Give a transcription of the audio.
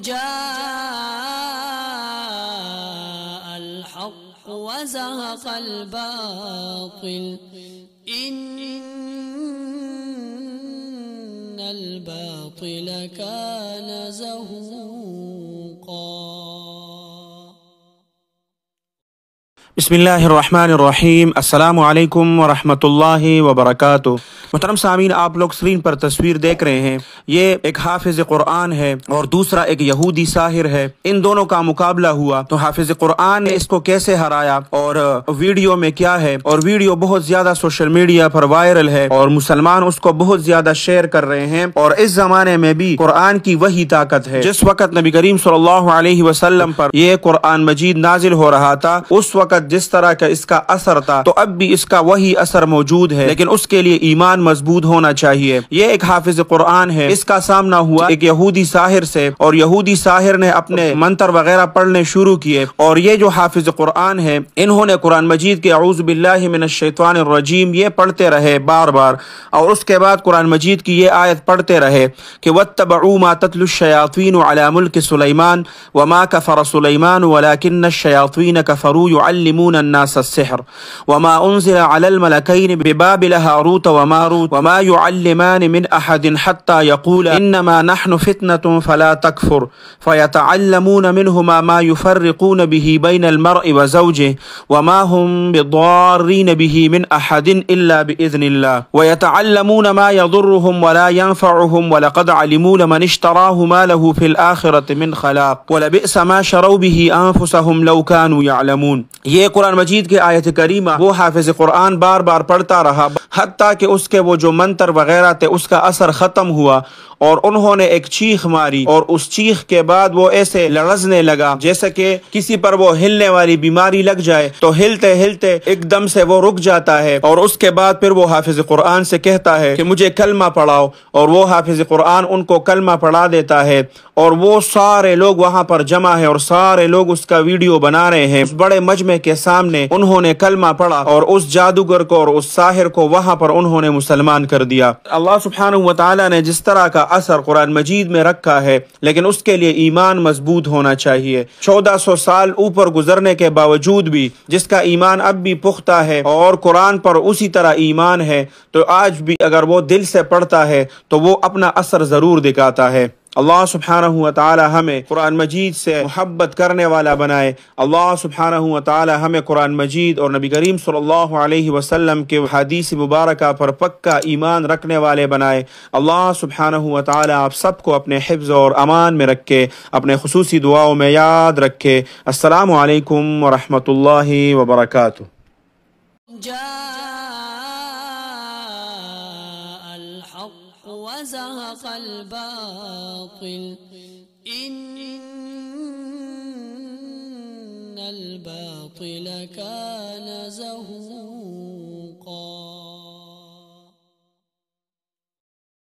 جاء الحق وزهق الباطل إن الباطل كان زهوقا۔ بسم اللہ الرحمن الرحیم۔ السلام علیکم ورحمۃ اللہ وبرکاتہ۔ محترم سامعین، آپ لوگ اسکرین پر تصویر دیکھ رہے ہیں، یہ ایک حافظ قرآن ہے اور دوسرا ایک یہودی ساحر ہے۔ ان دونوں کا مقابلہ ہوا تو حافظ قرآن نے اس کو کیسے ہرایا اور ویڈیو میں کیا ہے، اور ویڈیو بہت زیادہ سوشل میڈیا پر وائرل ہے اور مسلمان اس کو بہت زیادہ شیئر کر رہے ہیں۔ اور اس زمانے میں بھی قرآن کی وہی طاقت ہے۔ جس وقت نبی کریم صلی اللہ علیہ وسلم پر یہ قرآن مجید نازل ہو رہا تھا، اس وقت جس طرح کا اس کا اثر تھا تو اب بھی اس کا وہی اثر موجود ہے، لیکن اس کے لیے ایمان مضبوط ہونا چاہیے۔ یہ ایک حافظ قرآن ہے، اس کا سامنا ہوا ایک یہودی ساحر سے، اور یہودی ساحر نے اپنے منتر وغیرہ پڑھنے شروع کیے، اور یہ جو حافظ قرآن ہے انہوں نے قرآن مجید کے اعوذ باللہ من الشیطان الرجیم یہ پڑھتے رہے بار بار، اور اس کے بعد قرآن مجید کی یہ آیت پڑھتے رہے کہ وَاتَّبَعُوا مَا تَتْلُو الشَّيَاطِينُ عَلَى مُلْكِ سُلَيْمَانَ وَمَا كَفَرَ سُلَيْمَانُ وَلَكِنَّ الشَّيَاطِينَ كَفَرُوا يُعَلِّمُونَ النَّاسَ السِّحْرَ وَمَا أُنزِلَ عَلَى الْمَلَكَيْنِ بِبَابِلَ هَارُوتَ وَمَارُوتَ وَمَا يُعَلِّمَانِ مِنْ أَحَدٍ حَتَّى يَقُولَا إِنَّمَا نَحْنُ فِتْنَةٌ فَلَا تَكْفُرْ فَيَتَعَلَّمُونَ مِنْهُمَا مَا يُفَرِّقُونَ بِهِ بَيْنَ الْمَرْءِ وَزَوْجِهِ وَمَا هُمْ بِضَارِّينَ بِهِ مِنْ أَحَدٍ إِلَّا بِإِذْنِ اللَّهِ وَيَتَعَلَّمُونَ مَا يَضُرُّهُمْ وَلَا يَنفَعُهُمْ وَلَقَدْ عَلِمُوا لَمَنِ اشْتَرَاهُ مَا لَهُ فِي الْآخِرَةِ مِنْ خَلَاقٍ وَلَبِئْسَ مَا شَرَوْا بِهِ أَنفُسَهُمْ لَوْ كَانُوا يَعْلَمُونَ۔ یہ قرآن مجید کے آیت کریمہ وہ حافظ قرآن بار بار پڑھتا رہا حتیٰ کہ اس کے وہ جو منتر وغیرہ تھے اس کا اثر ختم ہوا، اور انہوں نے ایک چیخ ماری، اور اس چیخ کے بعد وہ ایسے لرزنے لگا جیسے کہ کسی پر وہ ہلنے والی بیماری لگ جائے، تو ہلتے ہلتے ایک دم سے وہ رک جاتا ہے، اور اس کے بعد پھر وہ حافظ قرآن سے کہتا ہے کہ مجھے کلمہ پڑھاؤ، اور وہ حافظ قرآن ان کو کلمہ پڑھا دیتا ہے، اور وہ سارے لوگ وہاں پر جمع ہے اور سارے لوگ اس کا ویڈیو بنا رہے ہیں۔ اس بڑے مجمع کے سامنے انہوں نے کلمہ پڑھا، اور اس جادوگر کو اور اس ساحر کو وہاں پر انہوں نے مسلمان کر دیا۔ اللہ سبحانہ وتعالی نے جس طرح کا اثر قرآن مجید میں رکھا ہے، لیکن اس کے لیے ایمان مضبوط ہونا چاہیے۔ 1400 سال اوپر گزرنے کے باوجود بھی جس کا ایمان اب بھی پختہ ہے اور قرآن پر اسی طرح ایمان ہے، تو آج بھی اگر وہ دل سے پڑھتا ہے تو وہ اپنا اثر ضرور دکھاتا ہے۔ اللہ سبحانہ وتعالی ہمیں قرآن مجید سے محبت کرنے والا بنائے۔ اللہ سبحانہ وتعالی ہمیں قرآن مجید اور نبی کریم صلی اللہ علیہ وسلم کے حدیث مبارکہ پر پکا ایمان رکھنے والے بنائے۔ اللہ سبحانہ وتعالی آپ سب کو اپنے حفظ اور امان میں رکھے، اپنے خصوصی دعاؤں میں یاد رکھے۔ السلام علیکم ورحمۃ اللہ وبرکاتہ۔ وزهق الباطل إن الباطل كان زهوقا۔